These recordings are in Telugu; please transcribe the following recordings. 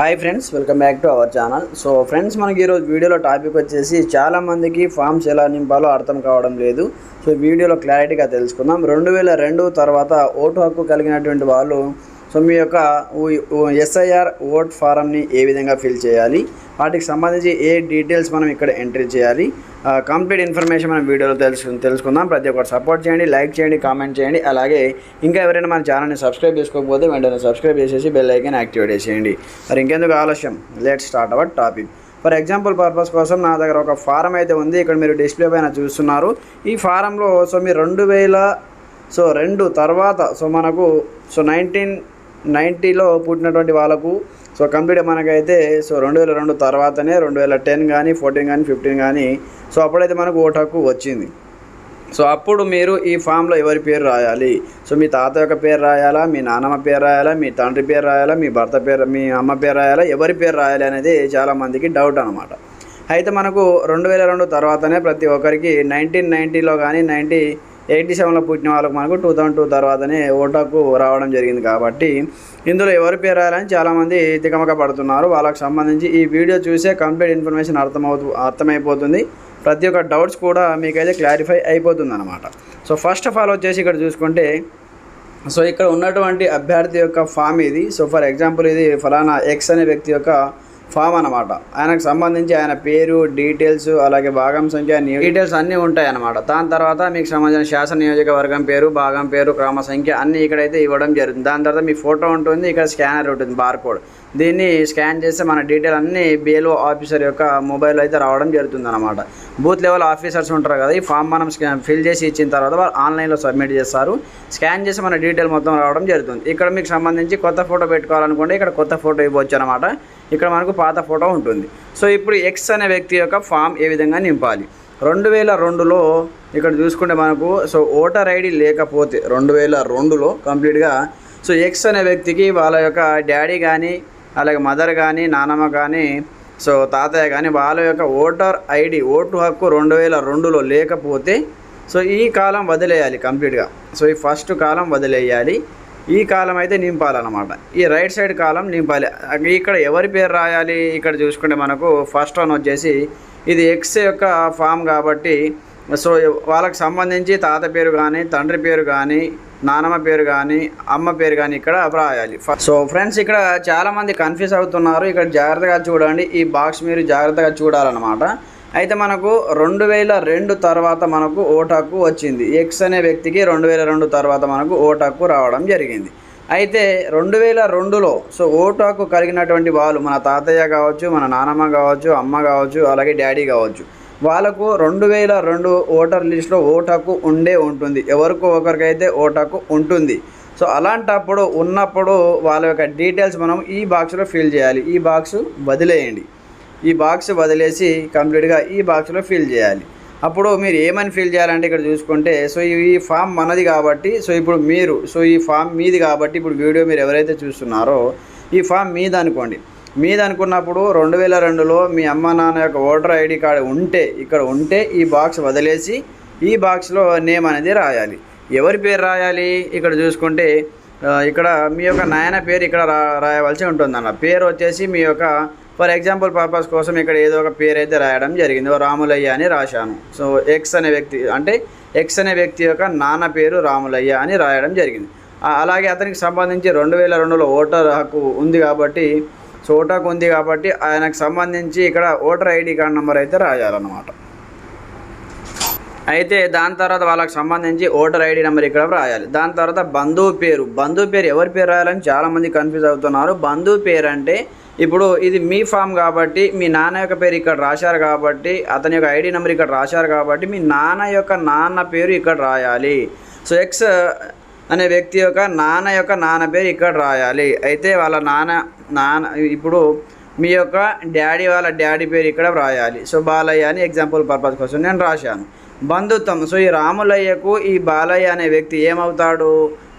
Hi friends, welcome back to our channel. So friends, మనకి ఈరోజు వీడియోలో టాపిక్ వచ్చేసి చాలామందికి ఫామ్స్ ఎలా నింపాలో అర్థం కావడం లేదు. సో వీడియోలో క్లారిటీగా తెలుసుకుందాం. 2002 తర్వాత ఓటు హక్కు కలిగినటువంటి వాళ్ళు సో మీ యొక్క ఎస్ఐఆర్ ఓట్ ఫారంని ఏ విధంగా ఫిల్ చేయాలి, వాటికి సంబంధించి ఏ డీటెయిల్స్ మనం ఇక్కడ ఎంట్రీ చేయాలి, కంప్లీట్ ఇన్ఫర్మేషన్ మనం వీడియోలో తెలుసుకుందాం. ప్రతి ఒక్కరు సపోర్ట్ చేయండి, లైక్ చేయండి, కామెంట్ చేయండి. అలాగే ఇంకా ఎవరైనా మన ఛానల్ని సబ్స్క్రైబ్ చేసుకోకపోతే వెంటనే సబ్స్క్రైబ్ చేసేసి బెల్ ఐకాన్ యాక్టివేట్ చేసేయండి. మరి ఇంకెందుకు ఆలస్యం, let's start our topic. For example purpose కోసం నా దగ్గర ఒక ఫారం అయితే ఉంది. ఇక్కడ మీరు డిస్ప్లే పైన చూస్తున్నారు. ఈ ఫారంలో సో మీరు 2002 తర్వాత సో మనకు 1990లో పుట్టినటువంటి వాళ్ళకు సో కంప్లీట్గా మనకైతే సో 2002 తర్వాతనే 2010 కానీ 14 కానీ 15 కానీ సో అప్పుడైతే మనకు ఓటు హక్కు వచ్చింది. సో అప్పుడు మీరు ఈ ఫామ్లో ఎవరి పేరు రాయాలి, సో మీ తాత యొక్క పేరు రాయాలా, మీ నాన్నమ్మ పేరు రాయాలా, మీ తండ్రి పేరు రాయాలా, మీ భర్త పేరు, మీ అమ్మ పేరు రాయాలా, ఎవరి పేరు రాయాలి అనేది చాలామందికి డౌట్ అనమాట. అయితే మనకు 2002 తర్వాతనే ప్రతి ఒక్కరికి 1990లో కానీ 1987లో పుట్టిన వాళ్ళకు మనకు 2002 తర్వాతనే ఓటు హక్కు రావడం జరిగింది. కాబట్టి ఇందులో ఎవరి పేరు రాయాలని చాలామంది తికమక పడుతున్నారు. వాళ్ళకి సంబంధించి ఈ వీడియో చూసే కంప్లీట్ ఇన్ఫర్మేషన్ అర్థమైపోతుంది. ప్రతి ఒక్క డౌట్స్ కూడా మీకైతే క్లారిఫై అయిపోతుంది అనమాట. సో ఫస్ట్ ఆఫ్ ఆల్ వచ్చేసి ఇక్కడ చూసుకుంటే సో ఇక్కడ ఉన్నటువంటి అభ్యర్థి యొక్క ఫామ్ ఇది. సో ఫర్ ఎగ్జాంపుల్ ఇది ఫలానా ఎక్స్ అనే వ్యక్తి యొక్క ఫామ్ అనమాట. ఆయనకు సంబంధించి ఆయన పేరు, డీటెయిల్స్, అలాగే భాగం సంఖ్య, డీటెయిల్స్ అన్నీ ఉంటాయి అన్నమాట. దాని తర్వాత మీకు సంబంధించిన శాసన నియోజకవర్గం పేరు, భాగం పేరు, క్రమ సంఖ్య అన్నీ ఇక్కడైతే ఇవ్వడం జరుగుతుంది. దాని తర్వాత మీ ఫోటో ఉంటుంది, ఇక్కడ స్కానర్ ఉంటుంది, బార్కోడ్. దీన్ని స్కాన్ చేస్తే మన డీటెయిల్ అన్నీ బిఎల్ఓ ఆఫీసర్ యొక్క మొబైల్లో అయితే రావడం జరుగుతుంది అనమాట. బూత్ లెవెల్ ఆఫీసర్స్ ఉంటారు కదా, ఈ ఫామ్ మనం ఫిల్ చేసి ఇచ్చిన తర్వాత వాళ్ళు ఆన్లైన్లో సబ్మిట్ చేస్తారు. స్కాన్ చేసి మన డీటెయిల్ మొత్తం రావడం జరుగుతుంది. ఇక్కడ మీకు సంబంధించి కొత్త ఫోటో పెట్టుకోవాలనుకుంటే ఇక్కడ కొత్త ఫోటో ఇవ్వచ్చు అనమాట. ఇక్కడ మనకు పాత ఫోటో ఉంటుంది. సో ఇప్పుడు ఎక్స్ అనే వ్యక్తి యొక్క ఫామ్ ఏ విధంగా నింపాలి. 2002లో ఇక్కడ చూసుకుంటే మనకు సో ఓటర్ ఐడి లేకపోతే 2002లో కంప్లీట్గా సో ఎక్స్ అనే వ్యక్తికి వాళ్ళ యొక్క డాడీ కానీ, అలాగే మదర్ కానీ, నానమ్మ కానీ, సో తాతయ్య కానీ వాళ్ళ యొక్క ఓటర్ ఐడి, ఓటు హక్కు 2002లో లేకపోతే సో ఈ కాలం వదిలేయాలి కంప్లీట్గా. సో ఈ ఫస్ట్ కాలం వదిలేయాలి, ఈ కాలం అయితే నింపాలన్నమాట. ఈ రైట్ సైడ్ కాలం నింపాలి. ఇక్కడ ఎవరి పేరు రాయాలి, ఇక్కడ చూసుకుంటే మనకు ఫస్ట్ వన్ వచ్చేసి ఇది ఎక్స్ యొక్క ఫామ్ కాబట్టి సో వాళ్ళకి సంబంధించి తాత పేరు కానీ, తండ్రి పేరు కానీ, నానమ్మ పేరు కానీ, అమ్మ పేరు కానీ ఇక్కడ రాయాలి. సో ఫ్రెండ్స్, ఇక్కడ చాలామంది కన్ఫ్యూజ్ అవుతున్నారు. ఇక్కడ జాగ్రత్తగా చూడండి, ఈ బాక్స్ మీరు జాగ్రత్తగా చూడాలన్నమాట. అయితే మనకు 2002 తర్వాత మనకు ఓటు హక్కు వచ్చింది. ఎక్స్ అనే వ్యక్తికి 2002 తర్వాత మనకు ఓటు హక్కు రావడం జరిగింది. అయితే 2002లో సో ఓటు హక్కు కలిగినటువంటి వాళ్ళు మన తాతయ్య కావచ్చు, మన నానమ్మ కావచ్చు, అమ్మ కావచ్చు, అలాగే డాడీ కావచ్చు, వాళ్ళకు 2002 ఓటర్ లిస్ట్లో ఓటు హక్కు ఉంటుంది. ఎవరికో ఒకరికైతే ఓటు హక్కు ఉంటుంది. సో అలాంటప్పుడు ఉన్నప్పుడు వాళ్ళ యొక్క డీటెయిల్స్ మనం ఈ బాక్స్లో ఫిల్ చేయాలి. ఈ బాక్స్ వదిలేయండి, ఈ బాక్స్ వదిలేసి కంప్లీట్గా ఈ బాక్స్లో ఫిల్ చేయాలి. అప్పుడు మీరు ఏమని ఫిల్ చేయాలంటే ఇక్కడ చూసుకుంటే సో ఈ ఫామ్ మనది కాబట్టి సో ఇప్పుడు మీరు సో ఈ ఫామ్ మీది కాబట్టి ఇప్పుడు వీడియో మీరు ఎవరైతే చూస్తున్నారో ఈ ఫామ్ మీది అనుకోండి. మీది అనుకున్నప్పుడు 2002లో మీ అమ్మ నాన్న యొక్క ఓటర్ ఐడి కార్డు ఇక్కడ ఉంటే ఈ బాక్స్ వదిలేసి ఈ బాక్స్లో నేమ్ అనేది రాయాలి. ఎవరి పేరు రాయాలి, ఇక్కడ చూసుకుంటే ఇక్కడ మీ యొక్క నాయన పేరు ఇక్కడ రాయవలసి ఉంటుందన్న. పేరు వచ్చేసి మీ యొక్క ఫర్ ఎగ్జాంపుల్ పర్పస్ కోసం ఇక్కడ ఏదో ఒక పేరు అయితే రాయడం జరిగింది. రాములయ్య అని రాశాను. సో ఎక్స్ అనే వ్యక్తి యొక్క నాన్న పేరు రాములయ్య అని రాయడం జరిగింది. అలాగే అతనికి సంబంధించి 2002లో ఓటర్ హక్కు ఉంది కాబట్టి సో ఓటు హక్కు ఉంది కాబట్టి ఆయనకు సంబంధించి ఇక్కడ ఓటర్ ఐడి కార్డ్ నెంబర్ అయితే రాయాలన్నమాట. అయితే దాని తర్వాత వాళ్ళకి సంబంధించి ఓటర్ ఐడి నెంబర్ ఇక్కడ రాయాలి. దాని తర్వాత బంధువు పేరు ఎవరి పేరు రాయాలని చాలామంది కన్ఫ్యూజ్ అవుతున్నారు. బంధువు పేరు అంటే ఇప్పుడు ఇది మీ ఫామ్ కాబట్టి మీ నాన్న యొక్క పేరు ఇక్కడ రాశారు కాబట్టి, అతని యొక్క ఐడి నెంబర్ ఇక్కడ రాశారు కాబట్టి మీ నాన్న పేరు ఇక్కడ రాయాలి. సో ఎక్స్ అనే వ్యక్తి యొక్క నాన్న పేరు ఇక్కడ రాయాలి. అయితే వాళ్ళ నాన్న ఇప్పుడు మీ యొక్క వాళ్ళ డాడీ పేరు ఇక్కడ రాయాలి. సో బాలయ్య అని ఎగ్జాంపుల్ పర్పస్ కోసం నేను రాశాను. బంధుత్వం, సో ఈ రాములయ్యకు ఈ బాలయ్య అనే వ్యక్తి ఏమవుతాడు,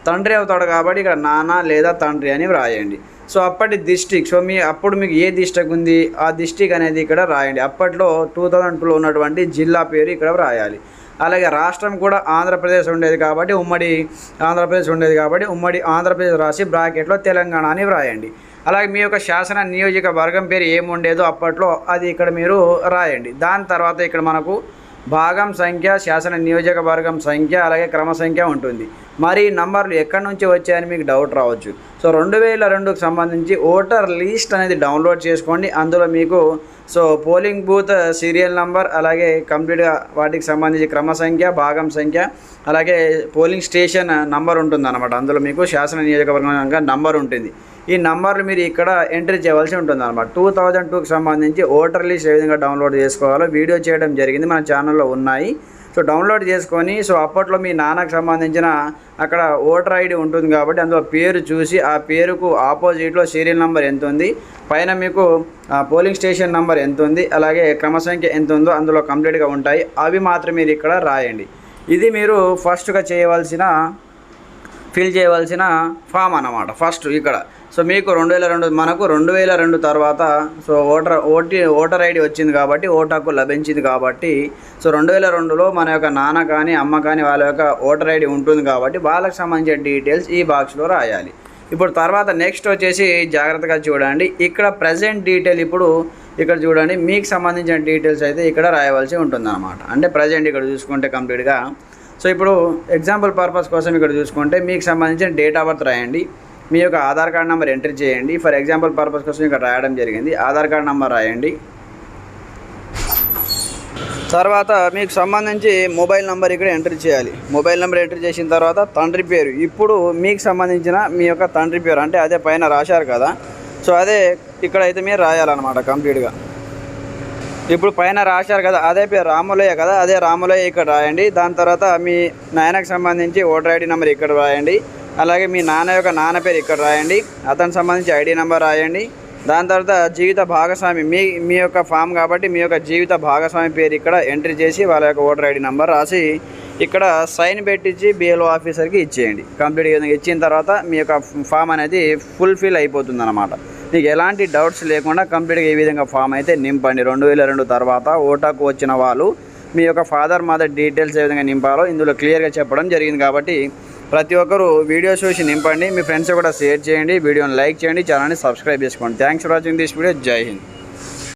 తండ్రి అవుతాడు కాబట్టి ఇక్కడ నాన్న లేదా తండ్రి అని రాయండి. సో అప్పటి డిస్ట్రిక్ట్, సో అప్పుడు మీకు ఏ డిస్ట్రిక్ట్ ఉంది ఆ డిస్ట్రిక్ట్ అనేది ఇక్కడ రాయండి. అప్పట్లో 2002లో ఉన్నటువంటి జిల్లా పేరు ఇక్కడ రాయాలి. అలాగే రాష్ట్రం కూడా ఆంధ్రప్రదేశ్ ఉండేది కాబట్టి ఉమ్మడి ఆంధ్రప్రదేశ్ రాసి బ్రాకెట్లో తెలంగాణ అని వ్రాయండి. అలాగే మీ యొక్క శాసన నియోజకవర్గం పేరు ఏముండేదో అప్పట్లో అది ఇక్కడ మీరు రాయండి. దాని తర్వాత ఇక్కడ మనకు భాగం సంఖ్య, శాసన నియోజకవర్గం సంఖ్య, అలాగే క్రమ సంఖ్య ఉంటుంది. మరి నంబర్లు ఎక్కడి నుంచి వచ్చాయని మీకు డౌట్ రావచ్చు. సో 2002కు సంబంధించి ఓటర్ లిస్ట్ అనేది డౌన్లోడ్ చేసుకోండి. అందులో మీకు పోలింగ్ బూత్ సీరియల్ నంబర్, అలాగే కంప్లీట్గా వాటికి సంబంధించి క్రమ సంఖ్య, భాగం సంఖ్య, అలాగే పోలింగ్ స్టేషన్ నంబర్ ఉంటుందన్నమాట. అందులో మీకు శాసన నియోజకవర్గం నంబర్ ఉంటుంది. ఈ నంబర్లు మీరు ఇక్కడ ఎంట్రీ చేయవలసి ఉంటుంది అనమాట. 2002కి సంబంధించి ఓటర్ లిస్ట్ ఏ విధంగా డౌన్లోడ్ చేసుకోవాలో వీడియో చేయడం జరిగింది, మన ఛానల్లో ఉన్నాయి. సో డౌన్లోడ్ చేసుకొని అప్పట్లో మీ నాన్నకు సంబంధించిన అక్కడ ఓటర్ ఐడి ఉంటుంది కాబట్టి అందులో పేరు చూసి ఆ పేరుకు ఆపోజిట్లో సీరియల్ నెంబర్ ఎంత ఉంది, పైన మీకు పోలింగ్ స్టేషన్ నెంబర్ ఎంత ఉంది, అలాగే క్రమ సంఖ్య ఎంత ఉందో అందులో కంప్లీట్గా ఉంటాయి. అవి మాత్రం మీరు ఇక్కడ రాయండి. ఇది మీరు ఫస్ట్గా ఫిల్ చేయవలసిన ఫామ్ అన్నమాట. ఫస్ట్ ఇక్కడ మీకు 2002 మనకు 2002 తర్వాత ఓటర్ ఐడి వచ్చింది కాబట్టి ఓటు హక్కు లభించింది కాబట్టి 2002లో మన యొక్క నాన్న కానీ అమ్మ కానీ వాళ్ళ యొక్క ఓటర్ ఐడి ఉంటుంది కాబట్టి వాళ్ళకి సంబంధించిన డీటెయిల్స్ ఈ బాక్స్లో రాయాలి. ఇప్పుడు తర్వాత నెక్స్ట్ వచ్చేసి జాగ్రత్తగా చూడండి, ఇక్కడ ప్రజెంట్ డీటెయిల్ ఇప్పుడు ఇక్కడ చూడండి మీకు సంబంధించిన డీటెయిల్స్ అయితే ఇక్కడ రాయవలసి ఉంటుందన్నమాట. అంటే ప్రజెంట్ ఇక్కడ చూసుకుంటే కంప్లీట్గా ఇప్పుడు ఎగ్జాంపుల్ పర్పస్ కోసం ఇక్కడ చూసుకుంటే మీకు సంబంధించిన డేట్ ఆఫ్ బర్త్ రాయండి, మీ యొక్క ఆధార్ కార్డ్ నెంబర్ ఎంటర్ చేయండి. ఫర్ ఎగ్జాంపుల్ పర్పస్ కోసం ఇక్కడ రాయడం జరిగింది, ఆధార్ కార్డ్ నెంబర్ రాయండి. తర్వాత మీకు సంబంధించి మొబైల్ నెంబర్ ఇక్కడ ఎంటర్ చేయాలి. మొబైల్ నెంబర్ ఎంటర్ చేసిన తర్వాత తండ్రి పేరు, ఇప్పుడు మీకు సంబంధించిన మీ యొక్క తండ్రి పేరు అంటే అదే పైన రాశారు కదా, అదే ఇక్కడైతే మీరు రాయాలన్నమాట కంప్లీట్గా. ఇప్పుడు పైన రాశారు కదా అదే పేరు రాములయ్య కదా, అదే రాములయ్య ఇక్కడ రాయండి. దాని తర్వాత మీ నాయనకు సంబంధించి ఓటర్ ఐడి నెంబర్ ఇక్కడ రాయండి. అలాగే మీ నాన్న యొక్క నాన్న పేరు ఇక్కడ రాయండి, అతనికి సంబంధించి ఐడి నెంబర్ రాయండి. దాని తర్వాత జీవిత భాగస్వామి మీ యొక్క ఫామ్ కాబట్టి మీ యొక్క జీవిత భాగస్వామి పేరు ఇక్కడ ఎంట్రీ చేసి వాళ్ళ యొక్క ఓటర్ ఐడి నెంబర్ రాసి ఇక్కడ సైన్ పెట్టించి బిఎల్ఓ ఆఫీసర్కి ఇచ్చేయండి. కంప్లీట్గా ఇచ్చిన తర్వాత మీ యొక్క ఫామ్ అనేది ఫుల్ఫిల్ అయిపోతుంది అన్నమాట. మీకు ఎలాంటి డౌట్స్ లేకుండా కంప్లీట్గా ఈ విధంగా ఫామ్ అయితే నింపండి. 2002 తర్వాత ఓటాకు వచ్చిన వాళ్ళు మీ యొక్క ఫాదర్ మదర్ డీటెయిల్స్ ఏ విధంగా నింపాలో ఇందులో క్లియర్గా చెప్పడం జరిగింది కాబట్టి ప్రతి ఒక్కరూ వీడియో చూసి నింపండి. మీ ఫ్రెండ్స్ కూడా షేర్ చేయండి, వీడియోని లైక్ చేయండి, ఛానల్ని సబ్స్క్రైబ్ చేసుకోండి. Thanks for watching this video. జై హింద్.